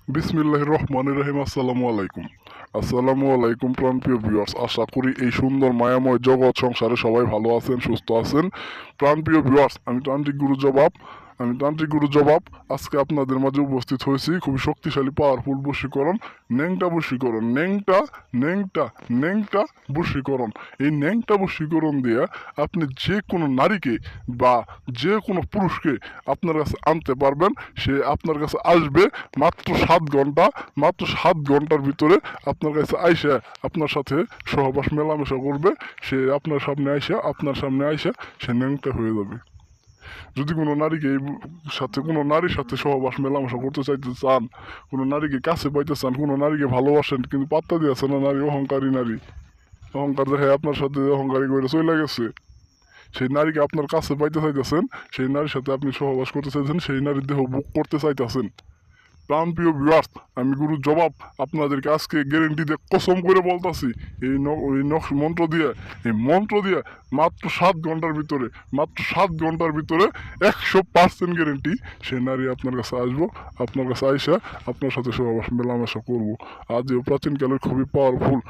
বিসমিল্লাহির রহমানির রহিম। আসসালামু আলাইকুম প্রাণপ্রিয় ভিউয়ার্স, আশা করি এই সুন্দর মায়াময় জগৎ সংসারে সবাই ভালো আছেন, সুস্থ আছেন। প্রাণপ্রিয় ভিউয়ার্স, আমি তান্ত্রিক গুরু জবাব আজকে আপনাদের মাঝে উপস্থিত হয়েছি। খুবই শক্তিশালী পাওয়ারফুল বশীকরণ, ন্যাংটা বশীকরণ, ন্যাংটা ন্যাংটা ন্যাংটা বশীকরণ। এই ন্যাংটা বশীকরণ দিয়ে আপনি যে কোনো নারীকে বা যে কোনো পুরুষকে আপনার কাছে আনতে পারবেন। সে আপনার কাছে আসবে মাত্র 7 ঘন্টা। মাত্র 7 ঘন্টার ভিতরে আপনার কাছে আইসা আপনার সাথে সহবাস মেলামেশা করবে। সে আপনার সামনে আইসা সে ন্যাংটা হয়ে যাবে। যদি কোনো নারীর সাথে সহবাস মেলামেশা করতে চাইতে চান, কোনো নারীকে কাছে পাইতে চান, কোনো নারীকে ভালোবাসেন কিন্তু পাত্তা দিয়েছে না, অহংকারী নারী, অহংকার দেখায় আপনার সাথে অহংকারী করে চলে গেছে, সেই নারীকে আপনার কাছে পাইতে চাইতেছেন, সেই নারীর সাথে আপনি সহবাস করতে চাইছেন, সেই নারীর দেহ বুক করতে চাইতেছেন। প্রাণপ্রিয় ভিউয়ার্স, আমি গুরু জবাব আপনাদেরকে আজকে গ্যারেন্টি দিয়ে কসম করে বলতাছি, এই মন্ত্র দিয়ে মাত্র 7 ঘন্টার ভিতরে 100% গ্যারেন্টি সে নারী আপনার কাছে আসবো, আপনার কাছে আইসা আপনার সাথে সহবাস মেলামেশা করবো। আজও প্রাচীনকালের খুবই পাওয়ারফুল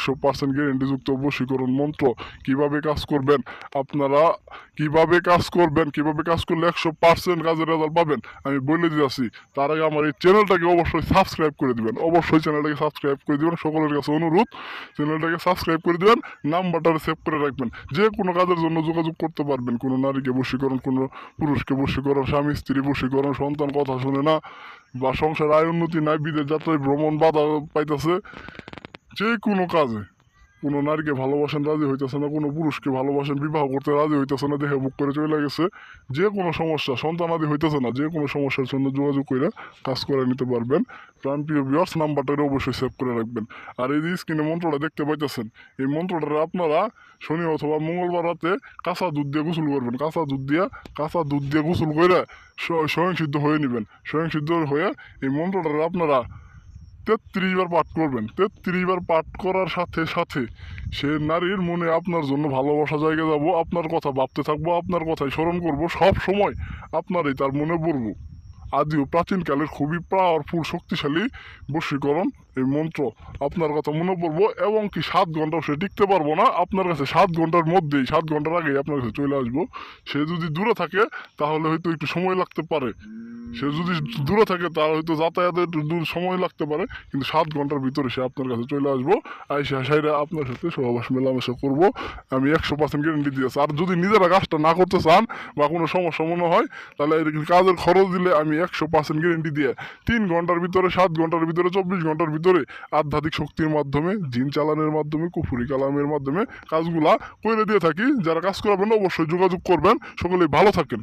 100% গ্যারেন্টিযুক্ত বশীকরণ মন্ত্র কিভাবে কাজ করবেন, আপনারা কিভাবে কাজ করলে 100% কাজের রেজাল্ট পাবেন আমি বলে দিয়েছি। তার আগে আমার এই চ্যানেলটাকে অবশ্যই সাবস্ক্রাইব করে দিবেন, সকলের কাছে অনুরোধ, চ্যানেলটাকে সাবস্ক্রাইব করে দিবেন, নাম্বারটা সেভ করে রাখবেন। যে কোনো কাজের জন্য যোগাযোগ করতে পারবেন। কোনো নারীকে বশীকরণ, কোনো পুরুষকে বশীকরণ, স্বামী স্ত্রী বশীকরণ, সন্তান কথা শুনে না বা সংসার আয় উন্নতি নাই, বিদেশ যাত্রায় ভ্রমণ বাধা পাইতেছে, যে কোনো কাজে কোনো নারীকে ভালোবাসেন রাজি হইতেছে না, কোনো পুরুষকে ভালোবাসেন বিবাহ করতে রাজি হইতেছে না, দেখে বুক করে চলে গেছে, যে কোনো সমস্যা, সন্তান আদি হইতেছে না, যে কোনো সমস্যার জন্য যোগাযোগ করে কাজ করে নিতে পারবেন। প্রাণপ্রিয় ভিউয়ার্স, নাম্বারটা অবশ্যই সেভ করে রাখবেন। আর এই যে স্ক্রিনে মন্ত্রটা দেখতে পাইতেছেন, এই মন্ত্রটা আপনারা শনি অথবা মঙ্গলবার রাতে কাঁচা দুধ দিয়ে গোসল করবেন। কাঁচা দুধ দিয়ে গোসল করে স্বয়ংসিদ্ধ হয়ে নেবেন। স্বয়ংসিদ্ধ হয়ে এই মন্ত্রটা আপনারা 33 বার পাঠ করবেন। 33 বার পাঠ করার সাথে সাথে সে নারীর মনে আপনার জন্য ভালোবাসা জায়গা যাব, আপনার কথা ভাবতে থাকবো, আপনার কথাই স্মরণ করব, সব সময় আপনারই তার মনে পড়ব। আদিও প্রাচীনকালের খুবই পাওয়ারফুল শক্তিশালী বশীকরণ এই মন্ত্র আপনার কথা মনে পড়বো, এবং কি 7 ঘন্টাও সে টিকতে পারবো না আপনার কাছে। 7 ঘন্টার মধ্যেই, 7 ঘন্টার আগেই আপনার কাছে চলে আসবো। সে যদি দূরে থাকে তাহলে হয়তো একটু সময় লাগতে পারে, সে যদি দূরে থাকে তার হয়তো যাতায়াতে একটু দূর সময় লাগতে পারে, কিন্তু 7 ঘন্টার ভিতরে সে আপনার কাছে চলে আসবো। সাইডে আপনার সাথে সহবাস মেলামেশা করবো। আমি 100% গ্যারেন্টি দিয়েছি। আর যদি নিজেরা কাজটা না করতে চান বা কোনো সমস্যা মনে হয়, তাহলে কাজের খরচ দিলে আমি 100% গ্যারেন্টি দিয়ে 3 ঘন্টার ভিতরে, 7 ঘন্টার ভিতরে, 24 ঘন্টার ভিতরে আধ্যাত্মিক শক্তির মাধ্যমে, জিন চালানের মাধ্যমে, কুফুরি কালামের মাধ্যমে কাজগুলা করে দিয়ে থাকি। যারা কাজ করাবেন অবশ্যই যোগাযোগ করবেন। সকলেই ভালো থাকেন।